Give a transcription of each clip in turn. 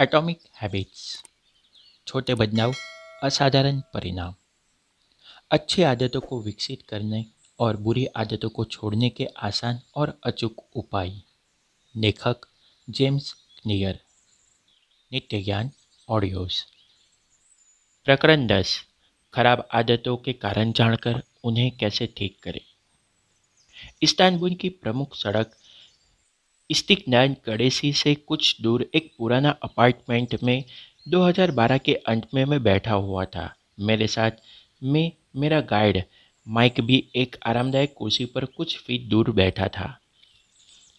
Atomic habits. छोटे बदलाव, असाधारण परिणाम। अच्छी आदतों को विकसित करने और बुरी आदतों को छोड़ने के आसान और अचूक उपाय। लेखक जेम्स क्लियर। नित्य ज्ञान ऑडियोज। प्रकरण 10। खराब आदतों के कारण जानकर उन्हें कैसे ठीक करें। इस्तानबुल की प्रमुख सड़क इस्तिक्लाल गडेसी से कुछ दूर एक पुराना अपार्टमेंट में 2012 के अंत में मैं बैठा हुआ था। मेरे साथ में मेरा गाइड माइक भी एक आरामदायक कुर्सी पर कुछ फीट दूर बैठा था।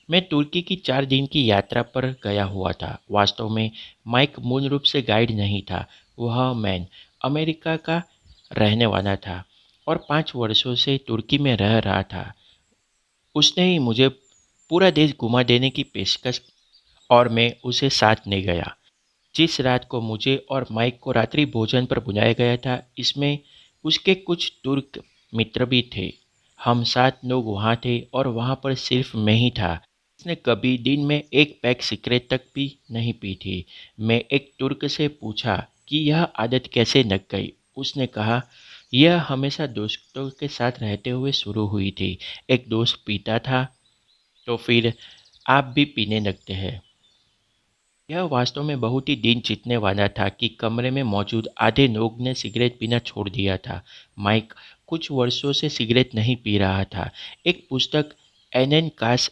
मैं तुर्की की 4 दिन की यात्रा पर गया हुआ था। वास्तव में माइक मूल रूप से गाइड नहीं था। वह मैन अमेरिका का रहने वाला था और 5 वर्षों से तुर्की में रह रहा था। उसने ही मुझे पूरा देश घुमा देने की पेशकश और मैं उसे साथ ले गया। जिस रात को मुझे और माइक को रात्रि भोजन पर बुलाया गया था, इसमें उसके कुछ तुर्क मित्र भी थे। हम 7 लोग वहाँ थे और वहाँ पर सिर्फ मैं ही था। उसने कभी दिन में एक पैक सिगरेट तक भी नहीं पी थी। मैं एक तुर्क से पूछा कि यह आदत कैसे लग गई। उसने कहा, यह हमेशा दोस्तों के साथ रहते हुए शुरू हुई थी। एक दोस्त पीता था तो फिर आप भी पीने लगते हैं। यह वास्तव में बहुत ही दिन जीतने वाला था कि कमरे में मौजूद आधे लोग ने सिगरेट पीना छोड़ दिया था। माइक कुछ वर्षों से सिगरेट नहीं पी रहा था। एक पुस्तक Allen Carr's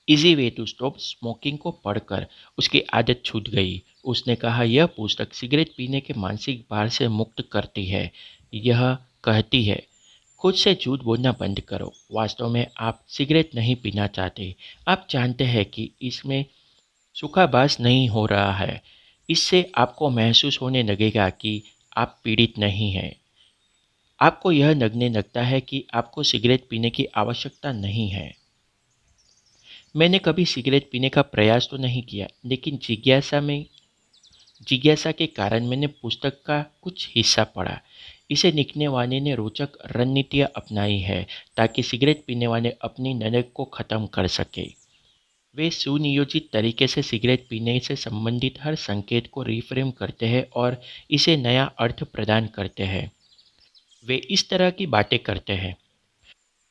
easy way to stop smoking को पढ़कर उसकी आदत छूट गई। उसने कहा, यह पुस्तक सिगरेट पीने के मानसिक भार से मुक्त करती है। यह कहती है, खुद से झूठ बोलना बंद करो। वास्तव में आप सिगरेट नहीं पीना चाहते। आप जानते हैं कि इसमें सूखाबाज नहीं हो रहा है। इससे आपको महसूस होने लगेगा कि आप पीड़ित नहीं हैं। आपको यह लगने लगता है कि आपको सिगरेट पीने की आवश्यकता नहीं है। मैंने कभी सिगरेट पीने का प्रयास तो नहीं किया, लेकिन जिज्ञासा के कारण मैंने पुस्तक का कुछ हिस्सा पढ़ा। इसे लिखने वाले ने रोचक रणनीतियाँ अपनाई है ताकि सिगरेट पीने वाले अपनी ललक को ख़त्म कर सके। वे सुनियोजित तरीके से सिगरेट पीने से संबंधित हर संकेत को रिफ्रेम करते हैं और इसे नया अर्थ प्रदान करते हैं। वे इस तरह की बातें करते हैं,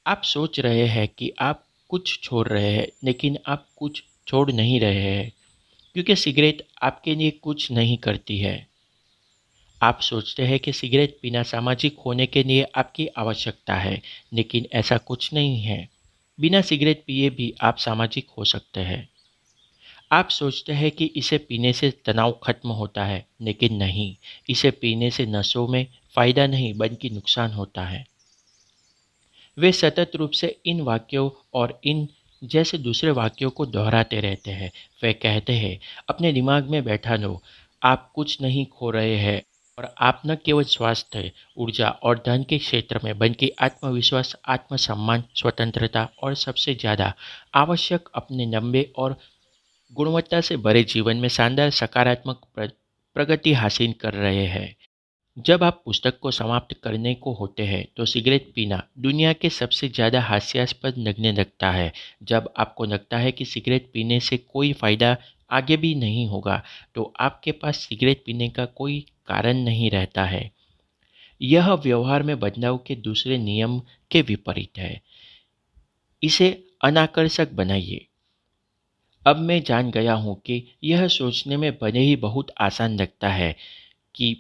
आप सोच रहे हैं कि आप कुछ छोड़ रहे हैं, लेकिन आप कुछ छोड़ नहीं रहे हैं, क्योंकि सिगरेट आपके लिए कुछ नहीं करती है। आप सोचते हैं कि सिगरेट पीना सामाजिक होने के लिए आपकी आवश्यकता है, लेकिन ऐसा कुछ नहीं है। बिना सिगरेट पिए भी आप सामाजिक हो सकते हैं। आप सोचते हैं कि इसे पीने से तनाव खत्म होता है, लेकिन नहीं, इसे पीने से नसों में फ़ायदा नहीं बल्कि नुकसान होता है। वे सतत रूप से इन वाक्यों और इन जैसे दूसरे वाक्यों को दोहराते रहते हैं। वे कहते हैं, अपने दिमाग में बैठा लो, आप कुछ नहीं खो रहे हैं और आप न केवल स्वास्थ्य, ऊर्जा और धन के क्षेत्र में बल्कि आत्मविश्वास, आत्मसम्मान, स्वतंत्रता और सबसे ज़्यादा आवश्यक अपने लंबे और गुणवत्ता से भरे जीवन में शानदार सकारात्मक प्रगति हासिल कर रहे हैं। जब आप पुस्तक को समाप्त करने को होते हैं तो सिगरेट पीना दुनिया के सबसे ज़्यादा हास्यास्पद लगने लगता है। जब आपको लगता है कि सिगरेट पीने से कोई फ़ायदा आगे भी नहीं होगा, तो आपके पास सिगरेट पीने का कोई कारण नहीं रहता है। यह व्यवहार में बदलाव के दूसरे नियम के विपरीत है। इसे अनाकर्षक बनाइए। अब मैं जान गया हूँ कि यह सोचने में भले ही बहुत आसान लगता है कि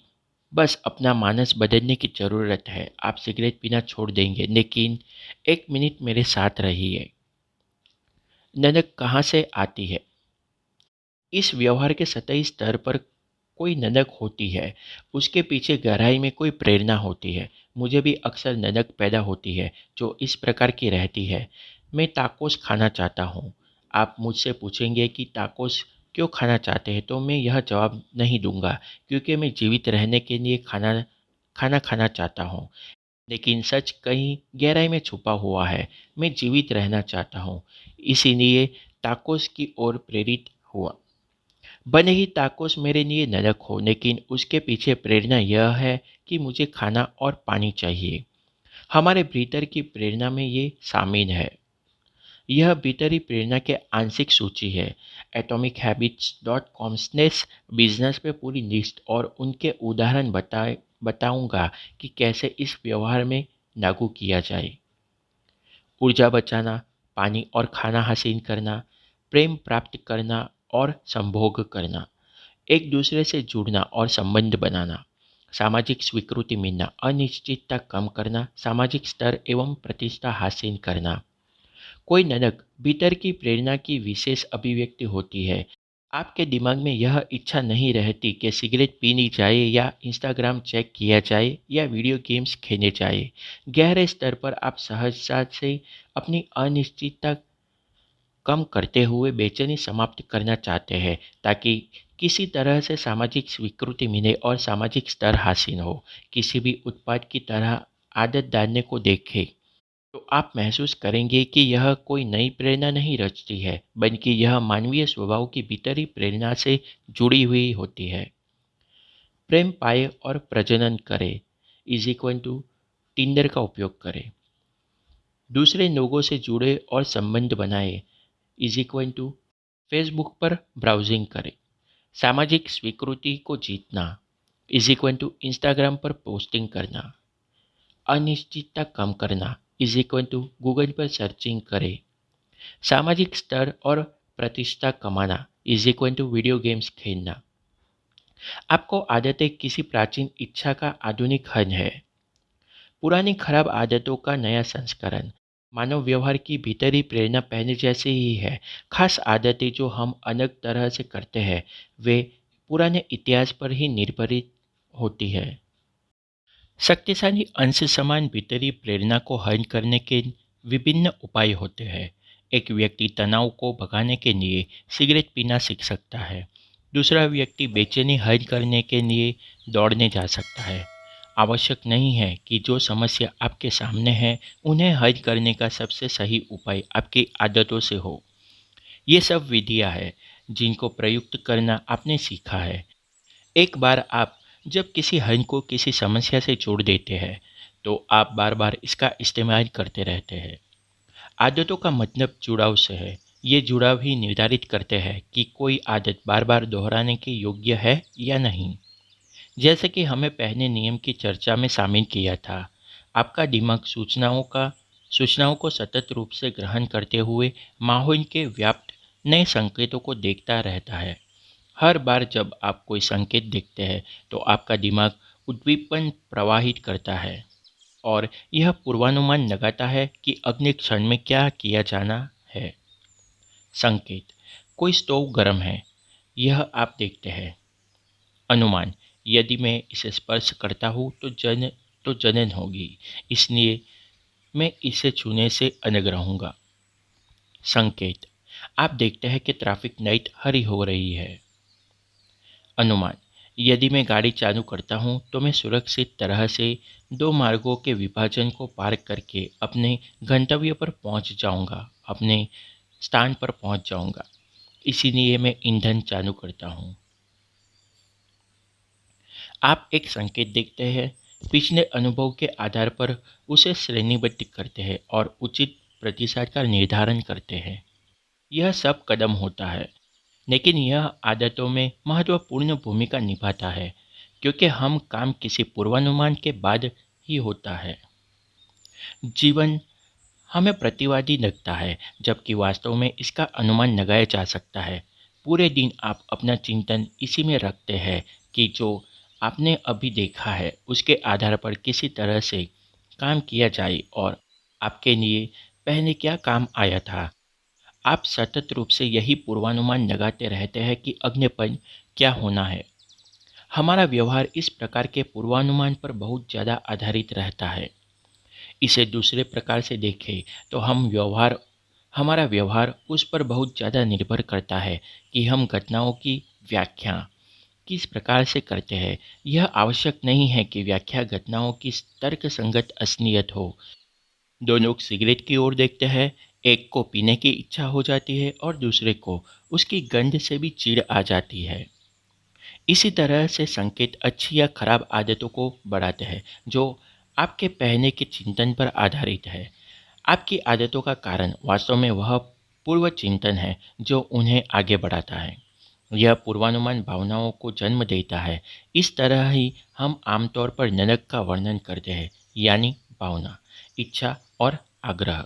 बस अपना मानस बदलने की ज़रूरत है, आप सिगरेट पीना छोड़ देंगे, लेकिन एक मिनट मेरे साथ रहिए। ननक कहाँ से आती है? इस व्यवहार के सतही स्तर पर कोई ननक होती है, उसके पीछे गहराई में कोई प्रेरणा होती है। मुझे भी अक्सर ननक पैदा होती है जो इस प्रकार की रहती है, मैं टाकोस खाना चाहता हूँ। आप मुझसे पूछेंगे कि टाकोस क्यों खाना चाहते हैं, तो मैं यह जवाब नहीं दूंगा, क्योंकि मैं जीवित रहने के लिए खाना खाना खाना चाहता हूँ। लेकिन सच कहीं गहराई में छुपा हुआ है, मैं जीवित रहना चाहता हूँ, इसीलिए टाकोस की ओर प्रेरित हुआ। भले ही टाकोस मेरे लिए नरक हो, लेकिन उसके पीछे प्रेरणा यह है कि मुझे खाना और पानी चाहिए। हमारे भीतर की प्रेरणा में ये शामिल है। यह भीतरी प्रेरणा के आंशिक सूची है। atomic habits.com/, बिजनेस पे पूरी लिस्ट और उनके उदाहरण बताऊंगा कि कैसे इस व्यवहार में लागू किया जाए। ऊर्जा बचाना, पानी और खाना हासिल करना, प्रेम प्राप्त करना और संभोग करना, एक दूसरे से जुड़ना और संबंध बनाना, सामाजिक स्वीकृति मिलना, अनिश्चितता कम करना, सामाजिक स्तर एवं प्रतिष्ठा हासिल करना। कोई ननक भीतर की प्रेरणा की विशेष अभिव्यक्ति होती है। आपके दिमाग में यह इच्छा नहीं रहती कि सिगरेट पीनी जाए या इंस्टाग्राम चेक किया जाए या वीडियो गेम्स खेले जाए। गहरे स्तर पर आप सहजता से अपनी अनिश्चितता कम करते हुए बेचैनी समाप्त करना चाहते हैं, ताकि किसी तरह से सामाजिक स्वीकृति मिले और सामाजिक स्तर हासिल हो। किसी भी उत्पाद की तरह आदत डालने को देखें तो आप महसूस करेंगे कि यह कोई नई प्रेरणा नहीं रचती है, बल्कि यह मानवीय स्वभाव की भीतरी प्रेरणा से जुड़ी हुई होती है। प्रेम पाए और प्रजनन करें इज इक्वल टू टिंडर का उपयोग करें। दूसरे लोगों से जुड़े और संबंध बनाए इज इक्वल टू फेसबुक पर ब्राउजिंग करें। सामाजिक स्वीकृति को जीतना इज इक्वल टू इंस्टाग्राम पर पोस्टिंग करना। अनिश्चितता कम करना इज इक्वल टू गूगल पर सर्चिंग करें। सामाजिक स्तर और प्रतिष्ठा कमाना is equal to video games खेलना। आपको आदतें किसी प्राचीन इच्छा का आधुनिक हल है। पुरानी खराब आदतों का नया संस्करण। मानव व्यवहार की भीतरी प्रेरणा पहले जैसे ही है। खास आदतें जो हम अलग तरह से करते हैं, वे पुराने इतिहास पर ही निर्भरित होती है। शक्तिशाली अंश समान भीतरी प्रेरणा को हल करने के विभिन्न उपाय होते हैं। एक व्यक्ति तनाव को भगाने के लिए सिगरेट पीना सीख सकता है। दूसरा व्यक्ति बेचैनी हल करने के लिए दौड़ने जा सकता है। आवश्यक नहीं है कि जो समस्या आपके सामने है उन्हें हल करने का सबसे सही उपाय आपकी आदतों से हो। ये सब विधियां हैं जिनको प्रयुक्त करना आपने सीखा है। एक बार आप जब किसी हल को किसी समस्या से जोड़ देते हैं, तो आप बार बार इसका इस्तेमाल करते रहते हैं। आदतों का मतलब जुड़ाव से है। ये जुड़ाव ही निर्धारित करते हैं कि कोई आदत बार बार दोहराने के योग्य है या नहीं। जैसे कि हमें पहले नियम की चर्चा में शामिल किया था, आपका दिमाग सूचनाओं को सतत रूप से ग्रहण करते हुए माहौल के व्याप्त नए संकेतों को देखता रहता है। हर बार जब आप कोई संकेत देखते हैं तो आपका दिमाग उद्दीपन प्रवाहित करता है और यह पूर्वानुमान लगाता है कि अगले क्षण में क्या किया जाना है। संकेत: कोई स्टोव गर्म है, यह आप देखते हैं। अनुमान: यदि मैं इसे स्पर्श करता हूँ तो जलन होगी, इसलिए मैं इसे छूने से अलग रहूँगा। संकेत: आप देखते हैं कि ट्रैफिक लाइट हरी हो रही है। अनुमान: यदि मैं गाड़ी चालू करता हूं तो मैं सुरक्षित तरह से दो मार्गों के विभाजन को पार करके अपने गंतव्य पर पहुंच जाऊंगा, अपने स्थान पर पहुंच जाऊंगा। इसीलिए मैं ईंधन चालू करता हूं। आप एक संकेत देखते हैं, पिछले अनुभव के आधार पर उसे श्रेणीबद्ध करते हैं और उचित प्रतिशत का निर्धारण करते हैं। यह सब कदम होता है, लेकिन यह आदतों में महत्वपूर्ण भूमिका निभाता है, क्योंकि हम काम किसी पूर्वानुमान के बाद ही होता है। जीवन हमें प्रतिवादी लगता है, जबकि वास्तव में इसका अनुमान लगाया जा सकता है। पूरे दिन आप अपना चिंतन इसी में रखते हैं कि जो आपने अभी देखा है उसके आधार पर किसी तरह से काम किया जाए और आपके लिए पहले क्या काम आया था। आप सतत रूप से यही पूर्वानुमान लगाते रहते हैं कि अगले पल क्या होना है। हमारा व्यवहार इस प्रकार के पूर्वानुमान पर बहुत ज़्यादा आधारित रहता है। इसे दूसरे प्रकार से देखें तो हमारा व्यवहार उस पर बहुत ज़्यादा निर्भर करता है कि हम घटनाओं की व्याख्या किस प्रकार से करते हैं। यह आवश्यक नहीं है कि व्याख्या घटनाओं की तर्कसंगत असलियत हो। दो लोग सिगरेट की ओर देखते हैं, एक को पीने की इच्छा हो जाती है और दूसरे को उसकी गंध से भी चिढ़ आ जाती है। इसी तरह से संकेत अच्छी या खराब आदतों को बढ़ाते हैं, जो आपके पहले के चिंतन पर आधारित है। आपकी आदतों का कारण वास्तव में वह पूर्व चिंतन है जो उन्हें आगे बढ़ाता है। यह पूर्वानुमान भावनाओं को जन्म देता है। इस तरह ही हम आमतौर पर नरक का वर्णन करते हैं, यानी भावना, इच्छा और आग्रह।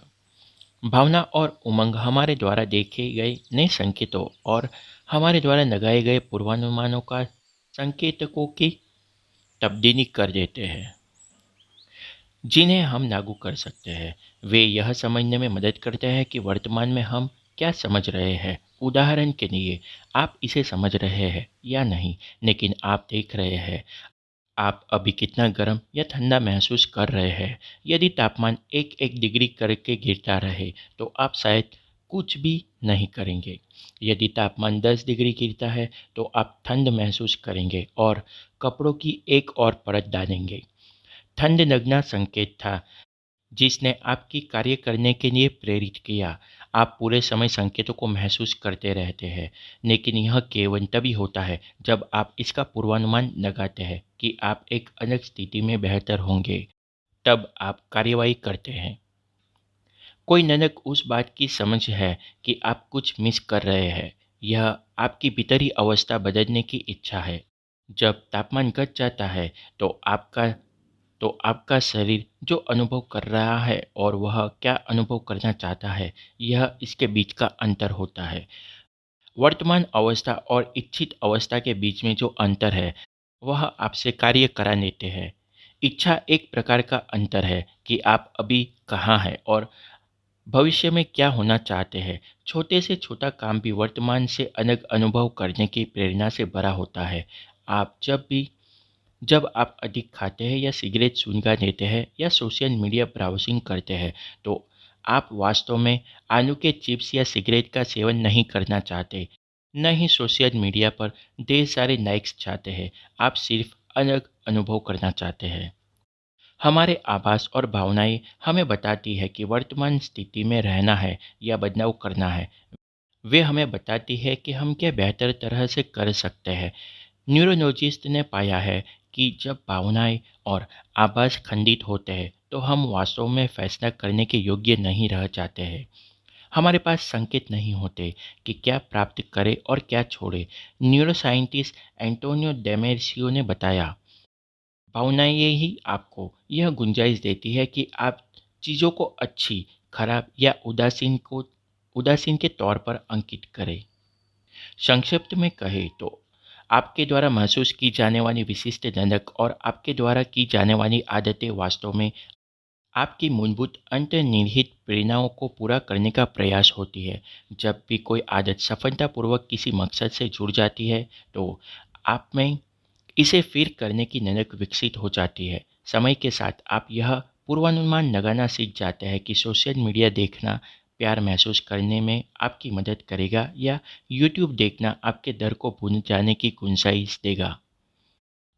भावना और उमंग हमारे द्वारा देखे गए नए संकेतों और हमारे द्वारा लगाए गए पूर्वानुमानों का संकेतकों की तब्दीली कर देते हैं, जिन्हें हम लागू कर सकते हैं। वे यह समझने में मदद करते हैं कि वर्तमान में हम क्या समझ रहे हैं। उदाहरण के लिए, आप इसे समझ रहे हैं या नहीं, लेकिन आप देख रहे हैं आप अभी कितना गर्म या ठंडा महसूस कर रहे हैं। यदि तापमान एक एक डिग्री करके गिरता रहे तो आप शायद कुछ भी नहीं करेंगे। यदि तापमान 10 डिग्री गिरता है तो आप ठंड महसूस करेंगे और कपड़ों की एक और परत डालेंगे। ठंड लगना संकेत था जिसने आपकी कार्य करने के लिए प्रेरित किया। आप पूरे समय संकेतों को महसूस करते रहते हैं, लेकिन यह केवल तभी होता है जब आप इसका पूर्वानुमान लगाते हैं कि आप एक अलग स्थिति में बेहतर होंगे। तब आप कार्यवाही करते हैं। कोई ननक उस बात की समझ है कि आप कुछ मिस कर रहे हैं। यह आपकी भीतरी अवस्था बदलने की इच्छा है। जब तापमान घट जाता है तो आपका शरीर जो अनुभव कर रहा है और वह क्या अनुभव करना चाहता है, यह इसके बीच का अंतर होता है। वर्तमान अवस्था और इच्छित अवस्था के बीच में जो अंतर है, वह आपसे कार्य करा लेते हैं। इच्छा एक प्रकार का अंतर है कि आप अभी कहाँ हैं और भविष्य में क्या होना चाहते हैं। छोटे से छोटा काम भी वर्तमान से अलग अनुभव करने की प्रेरणा से भरा होता है। आप जब आप अधिक खाते हैं या सिगरेट सूंघा लेते हैं या सोशल मीडिया ब्राउजिंग करते हैं, तो आप वास्तव में आलू के चिप्स या सिगरेट का सेवन नहीं करना चाहते। न ही सोशल मीडिया पर ढेर सारे लाइक्स चाहते हैं। आप सिर्फ अलग अनुभव करना चाहते हैं। हमारे आभास और भावनाएं हमें बताती है कि वर्तमान स्थिति में रहना है या बदलाव करना है। वे हमें बताती है कि हम क्या बेहतर तरह से कर सकते हैं। न्यूरोलॉजिस्ट ने पाया है कि जब भावनाएं और आभास खंडित होते हैं तो हम वास्तव में फैसला करने के योग्य नहीं रह जाते हैं। हमारे पास संकेत नहीं होते कि क्या प्राप्त करें और क्या छोड़ें। न्यूरोसाइंटिस्ट एंटोनियो डेमेर्सियो ने बताया, भावनाएं ही आपको यह गुंजाइश देती है कि आप चीज़ों को अच्छी, खराब या उदासीन के तौर पर अंकित करें। संक्षिप्त में कहें तो आपके द्वारा महसूस की जाने वाली विशिष्ट धनक और आपके द्वारा की जाने वाली आदतें वास्तव में आपकी मूलभूत अंतर्निहित प्रेरणाओं को पूरा करने का प्रयास होती है। जब भी कोई आदत सफलतापूर्वक किसी मकसद से जुड़ जाती है तो आप में इसे फिर करने की ननक विकसित हो जाती है। समय के साथ आप यह पूर्वानुमान लगाना सीख जाते हैं कि सोशल मीडिया देखना प्यार महसूस करने में आपकी मदद करेगा या यूट्यूब देखना आपके डर को भूल जाने की गुंजाइश देगा।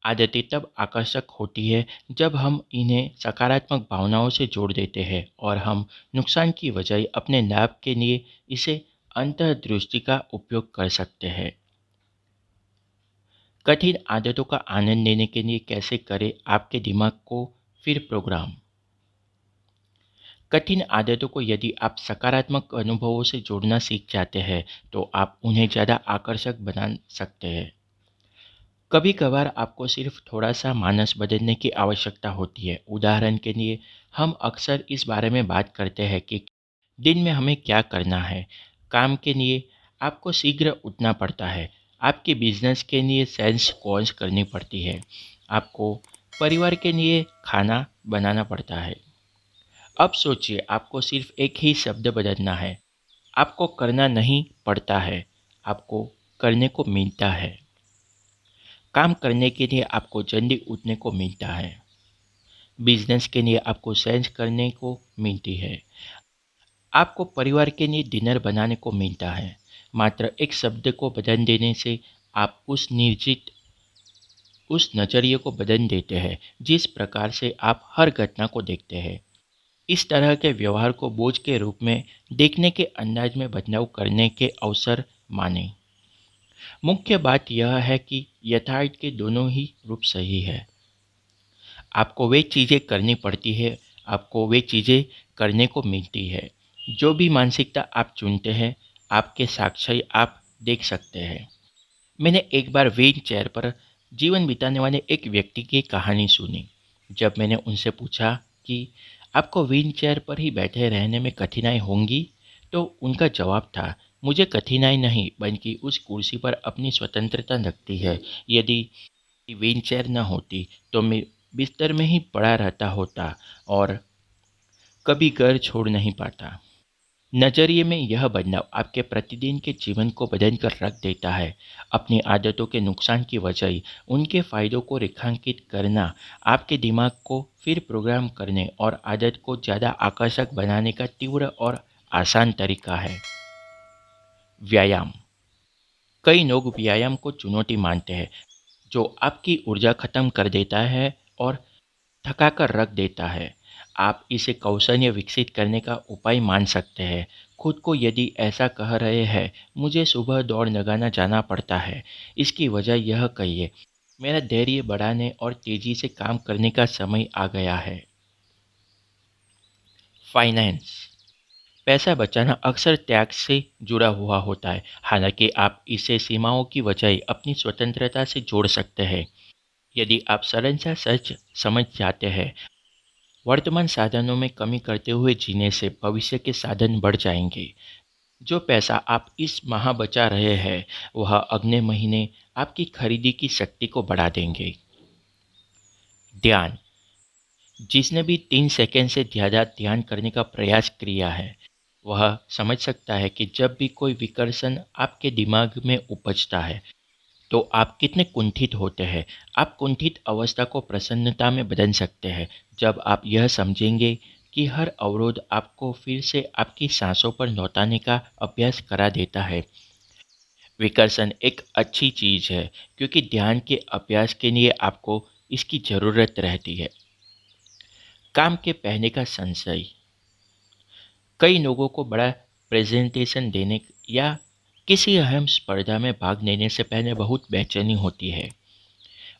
आदतें तब आकर्षक होती है जब हम इन्हें सकारात्मक भावनाओं से जोड़ देते हैं और हम नुकसान की बजाय अपने लाभ के लिए इसे अंतर्दृष्टि का उपयोग कर सकते हैं। कठिन आदतों का आनंद लेने के लिए कैसे करें आपके दिमाग को फिर प्रोग्राम। कठिन आदतों को यदि आप सकारात्मक अनुभवों से जोड़ना सीख जाते हैं तो आप उन्हें ज़्यादा आकर्षक बना सकते हैं। कभी कभार आपको सिर्फ थोड़ा सा मानस बदलने की आवश्यकता होती है। उदाहरण के लिए, हम अक्सर इस बारे में बात करते हैं कि दिन में हमें क्या करना है। काम के लिए आपको शीघ्र उठना पड़ता है। आपके बिजनेस के लिए सेल्स कॉल्स करनी पड़ती है। आपको परिवार के लिए खाना बनाना पड़ता है। अब सोचिए, आपको सिर्फ एक ही शब्द बदलना है। आपको करना नहीं पड़ता है, आपको करने को मिलता है। काम करने के लिए आपको जल्दी उठने को मिलता है। बिजनेस के लिए आपको सेल्स करने को मिलती है। आपको परिवार के लिए डिनर बनाने को मिलता है। मात्र एक शब्द को बदल देने से आप उस नज़रिए को बदल देते हैं जिस प्रकार से आप हर घटना को देखते हैं। इस तरह के व्यवहार को बोझ के रूप में देखने के अंदाज में बदलाव करने के अवसर माने। मुख्य बात यह है कि यथार्थ के दोनों ही रूप सही है। आपको वे चीज़ें करनी पड़ती है आपको वे चीज़ें करने को मिलती है। जो भी मानसिकता आप चुनते हैं, आपके साक्ष्य आप देख सकते हैं। मैंने एक बार व्हील चेयर पर जीवन बिताने वाले एक व्यक्ति की कहानी सुनी। जब मैंने उनसे पूछा कि आपको व्हील चेयर पर ही बैठे रहने में कठिनाई होंगी, तो उनका जवाब था, मुझे कठिनाई नहीं बल्कि उस कुर्सी पर अपनी स्वतंत्रता लगती है। यदि व्हील चेयर न होती तो मैं बिस्तर में ही पड़ा रहता होता और कभी घर छोड़ नहीं पाता। नज़रिए में यह बदलाव आपके प्रतिदिन के जीवन को बदल कर रख देता है। अपनी आदतों के नुकसान की बजाय उनके फ़ायदों को रेखांकित करना आपके दिमाग को फिर प्रोग्राम करने और आदत को ज़्यादा आकर्षक बनाने का तीव्र और आसान तरीका है। व्यायाम। कई लोग व्यायाम को चुनौती मानते हैं, जो आपकी ऊर्जा खत्म कर देता है और थका कर रख देता है। आप इसे कौशल्य विकसित करने का उपाय मान सकते हैं। खुद को यदि ऐसा कह रहे हैं, मुझे सुबह दौड़ लगाना जाना पड़ता है, इसकी वजह यह कहिए, मेरा धैर्य बढ़ाने और तेज़ी से काम करने का समय आ गया है। फाइनेंस। पैसा बचाना अक्सर त्याग से जुड़ा हुआ होता है, हालांकि आप इसे सीमाओं की बजाय अपनी स्वतंत्रता से जोड़ सकते हैं। यदि आप सरल सा सच समझ जाते हैं, वर्तमान साधनों में कमी करते हुए जीने से भविष्य के साधन बढ़ जाएंगे। जो पैसा आप इस माह बचा रहे हैं, वह अगले महीने आपकी खरीदी की शक्ति को बढ़ा देंगे। ध्यान। जिसने भी 3 सेकंड से ज़्यादा ध्यान करने का प्रयास किया है, वह समझ सकता है कि जब भी कोई विकर्षण आपके दिमाग में उपजता है, तो आप कितने कुंठित होते हैं। आप कुंठित अवस्था को प्रसन्नता में बदल सकते हैं जब आप यह समझेंगे कि हर अवरोध आपको फिर से आपकी सांसों पर लौटाने का अभ्यास करा देता है। विकर्षण एक अच्छी चीज़ है, क्योंकि ध्यान के अभ्यास के लिए आपको इसकी ज़रूरत रहती है। काम के पहले का संशय। कई लोगों को बड़ा प्रेजेंटेशन देने या किसी अहम स्पर्धा में भाग लेने से पहले बहुत बेचैनी होती है।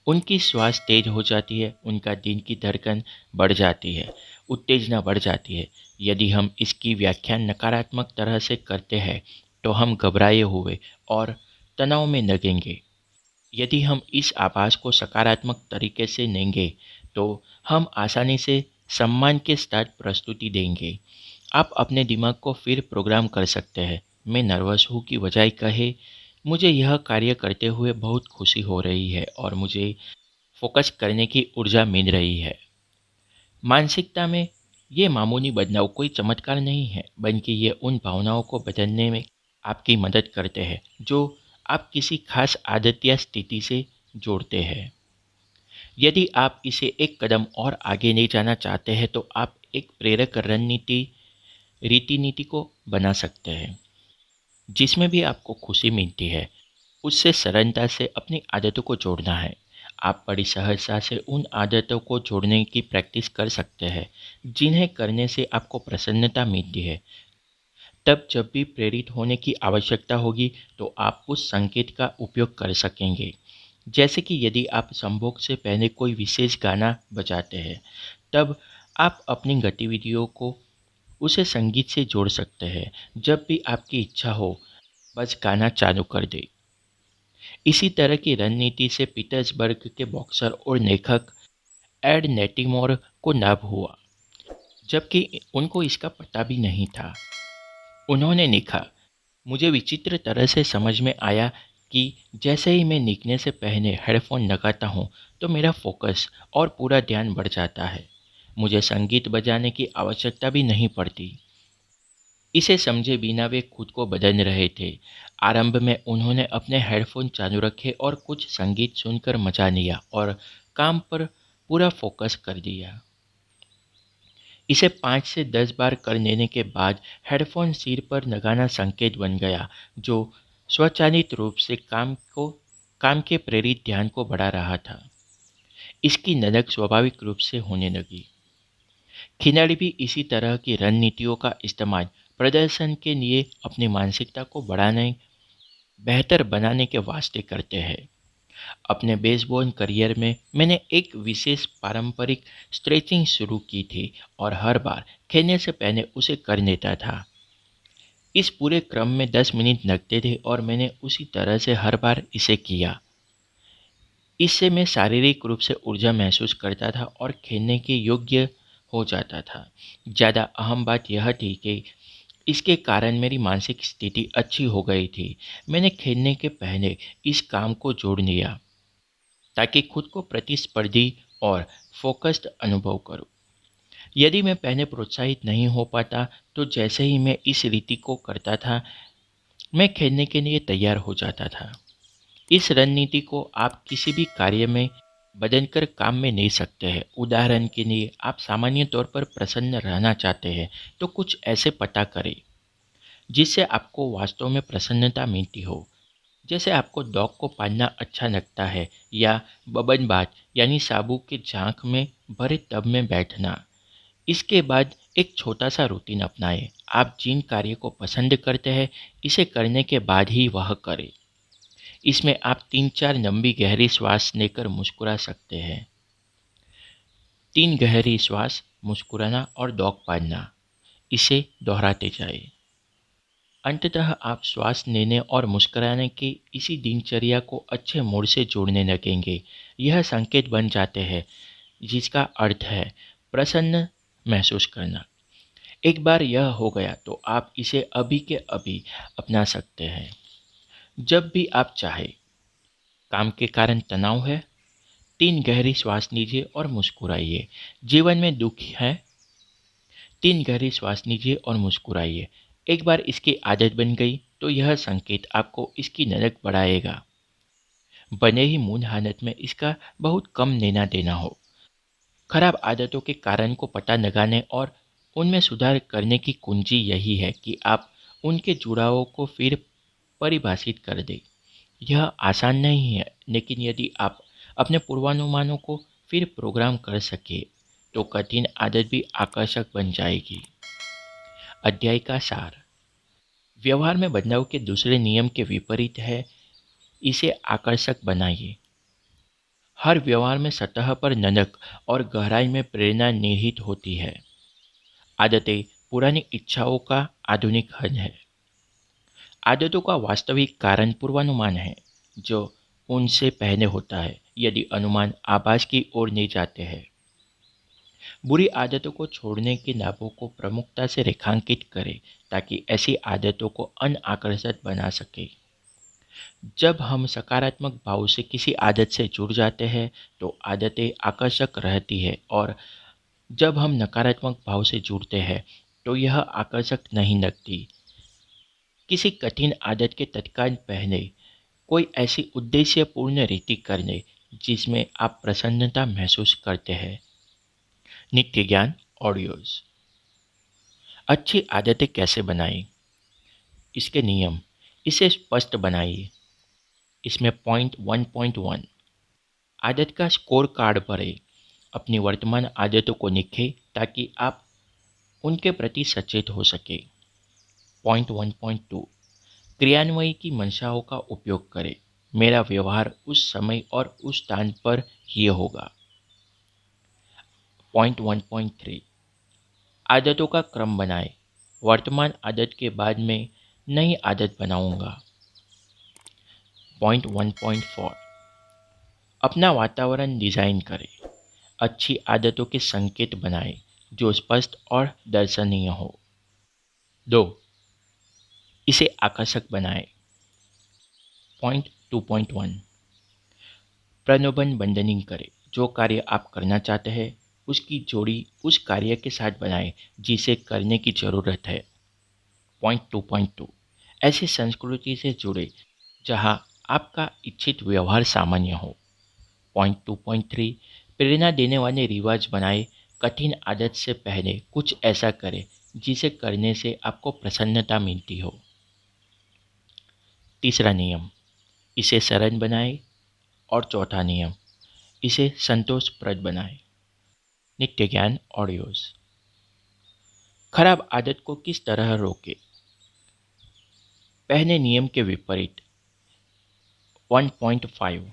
उनकी श्वास तेज हो जाती है, उनका दिल की धड़कन बढ़ जाती है, उत्तेजना बढ़ जाती है। यदि हम इसकी व्याख्या नकारात्मक तरह से करते हैं, तो हम घबराए हुए और तनाव में लगेंगे। यदि हम इस आभास को सकारात्मक तरीके से लेंगे, तो हम आसानी से सम्मान के साथ प्रस्तुति देंगे। आप अपने दिमाग को फिर प्रोग्राम कर सकते हैं। मैं नर्वस हूँ की बजाय कहे, मुझे यह कार्य करते हुए बहुत खुशी हो रही है और मुझे फोकस करने की ऊर्जा मिल रही है। मानसिकता में ये मामूली बदलाव कोई चमत्कार नहीं है, बल्कि ये उन भावनाओं को बदलने में आपकी मदद करते हैं जो आप किसी खास आदत या स्थिति से जोड़ते हैं। यदि आप इसे एक कदम और आगे ले जाना चाहते हैं, तो आप एक प्रेरक रणनीति रीति नीति को बना सकते हैं, जिसमें भी आपको खुशी मिलती है उससे सरलता से अपनी आदतों को जोड़ना है। आप बड़ी सहजता से उन आदतों को जोड़ने की प्रैक्टिस कर सकते हैं जिन्हें करने से आपको प्रसन्नता मिलती है। तब जब भी प्रेरित होने की आवश्यकता होगी, तो आप उस संकेत का उपयोग कर सकेंगे। जैसे कि यदि आप संभोग से पहले कोई विशेष गाना बजाते हैं, तब आप अपनी गतिविधियों को उसे संगीत से जोड़ सकते हैं। जब भी आपकी इच्छा हो, बस गाना चालू कर दें। इसी तरह की रणनीति से पीटर्सबर्ग के बॉक्सर और लेखक एड नेटिमोर को लाभ हुआ, जबकि उनको इसका पता भी नहीं था। उन्होंने लिखा, मुझे विचित्र तरह से समझ में आया कि जैसे ही मैं लिखने से पहले हेडफोन लगाता हूँ, तो मेरा फोकस और पूरा ध्यान बढ़ जाता है। मुझे संगीत बजाने की आवश्यकता भी नहीं पड़ती। इसे समझे बिना वे खुद को बदल रहे थे। आरंभ में उन्होंने अपने हेडफोन चालू रखे और कुछ संगीत सुनकर मजा लिया और काम पर पूरा फोकस कर दिया। इसे 5 से 10 बार कर लेने के बाद हेडफोन सिर पर लगाना संकेत बन गया, जो स्वचालित रूप से काम के प्रेरित ध्यान को बढ़ा रहा था। इसकी नदक स्वाभाविक रूप से होने लगी। खिलाड़ी भी इसी तरह की रणनीतियों का इस्तेमाल प्रदर्शन के लिए अपनी मानसिकता को बढ़ाने बेहतर बनाने के वास्ते करते हैं। अपने बेसबॉल करियर में मैंने एक विशेष पारंपरिक स्ट्रेचिंग शुरू की थी और हर बार खेलने से पहले उसे कर लेता था। इस पूरे क्रम में 10 मिनट लगते थे और मैंने उसी तरह से हर बार इसे किया। इससे मैं शारीरिक रूप से ऊर्जा महसूस करता था और खेलने के योग्य हो जाता था। ज़्यादा अहम बात यह थी कि इसके कारण मेरी मानसिक स्थिति अच्छी हो गई थी। मैंने खेलने के पहले इस काम को जोड़ लिया ताकि खुद को प्रतिस्पर्धी और फोकस्ड अनुभव करूं। यदि मैं पहले प्रोत्साहित नहीं हो पाता, तो जैसे ही मैं इस रीति को करता था, मैं खेलने के लिए तैयार हो जाता था। इस रणनीति को आप किसी भी कार्य में बदलकर काम में ले सकते हैं। उदाहरण के लिए, आप सामान्य तौर पर प्रसन्न रहना चाहते हैं, तो कुछ ऐसे पता करें जिससे आपको वास्तव में प्रसन्नता मिलती हो। जैसे आपको डॉग को पालना अच्छा लगता है या बबन बाथ यानी साबु के झांक में भरे टब में बैठना। इसके बाद एक छोटा सा रूटीन अपनाएं। आप जिन कार्य को पसंद करते हैं, इसे करने के बाद ही वह करें। इसमें आप 3-4 लंबी गहरी श्वास लेकर मुस्कुरा सकते हैं। 3 गहरी श्वास, मुस्कुराना और डॉग पालना, इसे दोहराते जाएं। अंततः आप श्वास लेने और मुस्कुराने की इसी दिनचर्या को अच्छे मूड से जोड़ने लगेंगे। यह संकेत बन जाते हैं जिसका अर्थ है प्रसन्न महसूस करना। एक बार यह हो गया तो आप इसे अभी के अभी अपना सकते हैं। जब भी आप चाहें। काम के कारण तनाव है, 3 गहरी श्वास लीजिए और मुस्कुराइए। जीवन में दुख है, 3 गहरी श्वास लीजिए और मुस्कुराइए। एक बार इसकी आदत बन गई तो यह संकेत आपको इसकी नजक बढ़ाएगा। बने ही मूल हालत में इसका बहुत कम लेना देना हो। खराब आदतों के कारण को पता लगाने और उनमें सुधार करने की कुंजी यही है कि आप उनके जुड़ावों को फिर परिभाषित कर दें। यह आसान नहीं है, लेकिन यदि आप अपने पूर्वानुमानों को फिर प्रोग्राम कर सके, तो कठिन आदत भी आकर्षक बन जाएगी। अध्याय का सार। व्यवहार में बदलाव के दूसरे नियम के विपरीत है, इसे आकर्षक बनाइए। हर व्यवहार में सतह पर ननक और गहराई में प्रेरणा निहित होती है। आदतें पुरानी इच्छाओं का आधुनिक हल है। आदतों का वास्तविक कारण पूर्वानुमान है, जो उनसे पहले होता है यदि अनुमान आभास की ओर ले जाते हैं। बुरी आदतों को छोड़ने के लाभों को प्रमुखता से रेखांकित करें ताकि ऐसी आदतों को अनाकर्षक बना सके। जब हम सकारात्मक भाव से किसी आदत से जुड़ जाते हैं, तो आदतें आकर्षक रहती है और जब हम नकारात्मक भाव से जुड़ते हैं, तो यह आकर्षक नहीं लगती। किसी कठिन आदत के तत्काल पहले कोई ऐसी उद्देश्यपूर्ण रीति कर ले जिसमें आप प्रसन्नता महसूस करते हैं। नित्य ज्ञान ऑडियोज। अच्छी आदतें कैसे बनाएं? इसके नियम। इसे स्पष्ट बनाइए। इसमें पॉइंट 1.1 आदत का स्कोर कार्ड भरें। अपनी वर्तमान आदतों को लिखें ताकि आप उनके प्रति सचेत हो सके। पॉइंट 1.2 क्रियान्वयी की मंशाओं का उपयोग करें। मेरा व्यवहार उस समय और उस स्थान पर ही होगा। पॉइंट 1.3 आदतों का क्रम बनाएं। वर्तमान आदत के बाद में नई आदत बनाऊंगा। पॉइंट 1.4 अपना वातावरण डिज़ाइन करें। अच्छी आदतों के संकेत बनाएं जो स्पष्ट और दर्शनीय हो। 2 इसे आकर्षक बनाएं। पॉइंट 2.1 प्रलोभन बंधनिंग करें। जो कार्य आप करना चाहते हैं, उसकी जोड़ी उस कार्य के साथ बनाएं जिसे करने की ज़रूरत है। पॉइंट 2.2 ऐसी संस्कृति से जुड़े जहां आपका इच्छित व्यवहार सामान्य हो। पॉइंट 2.3 प्रेरणा देने वाले रिवाज बनाए। कठिन आदत से पहले कुछ ऐसा करें जिसे करने से आपको प्रसन्नता मिलती हो। तीसरा नियम, इसे सरल बनाएं। और चौथा नियम, इसे संतोषप्रद बनाएं। नित्य ज्ञान ऑडियोज। खराब आदत को किस तरह रोकें? पहले नियम के विपरीत 1.5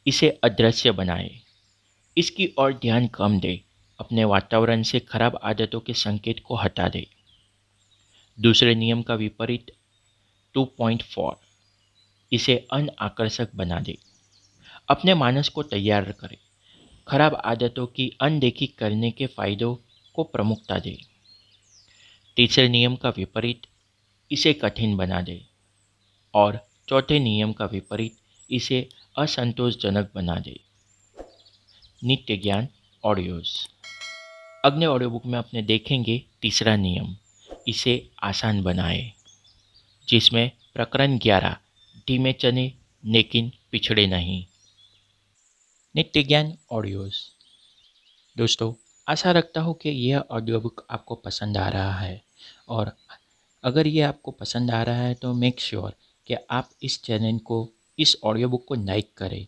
इसे अदृश्य बनाएं। इसकी ओर ध्यान कम दें। अपने वातावरण से खराब आदतों के संकेत को हटा दें। दूसरे नियम का विपरीत 2.4, इसे अनाकर्षक बना दें। अपने मानस को तैयार करें। खराब आदतों की अनदेखी करने के फायदों को प्रमुखता दें। तीसरे नियम का विपरीत, इसे कठिन बना दें। और चौथे नियम का विपरीत, इसे असंतोषजनक बना दें। नित्य ज्ञान ऑडियोज। अगले ऑडियो बुक में अपने देखेंगे तीसरा नियम, इसे आसान बनाएं, जिसमें प्रकरण 11, धीमे चले लेकिन पिछड़े नहीं। नित्य ज्ञान ऑडियोज। दोस्तों, आशा रखता हूँ कि यह ऑडियो बुक आपको पसंद आ रहा है, और अगर ये आपको पसंद आ रहा है तो मेक श्योर कि आप इस ऑडियो बुक को लाइक करें,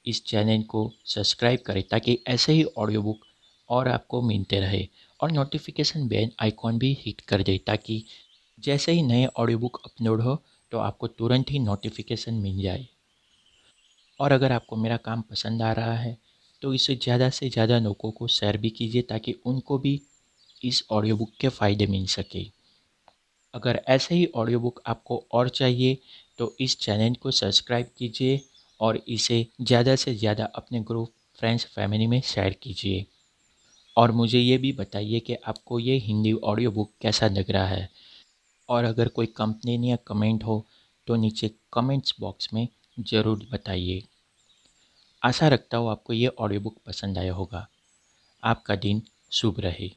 इस चैनल को सब्सक्राइब करें, ताकि ऐसे ही ऑडियो बुक और आपको मिलते रहे। और नोटिफिकेशन बेल आइकॉन भी हिट कर दे, ताकि जैसे ही नए ऑडियो बुक अपलोड हो तो आपको तुरंत ही नोटिफिकेशन मिल जाए। और अगर आपको मेरा काम पसंद आ रहा है तो इसे ज़्यादा से ज़्यादा लोगों को शेयर भी कीजिए, ताकि उनको भी इस ऑडियो बुक के फ़ायदे मिल सके। अगर ऐसे ही ऑडियो बुक आपको और चाहिए तो इस चैनल को सब्सक्राइब कीजिए और इसे ज़्यादा से ज़्यादा अपने ग्रुप, फ्रेंड्स, फैमिली में शेयर कीजिए। और मुझे ये भी बताइए कि आपको ये हिंदी ऑडियो बुक कैसा लग रहा है। और अगर कोई कंप्लेन या कमेंट हो तो नीचे कमेंट्स बॉक्स में ज़रूर बताइए। आशा रखता हूँ आपको ये ऑडियो बुक पसंद आया होगा। आपका दिन शुभ रहे।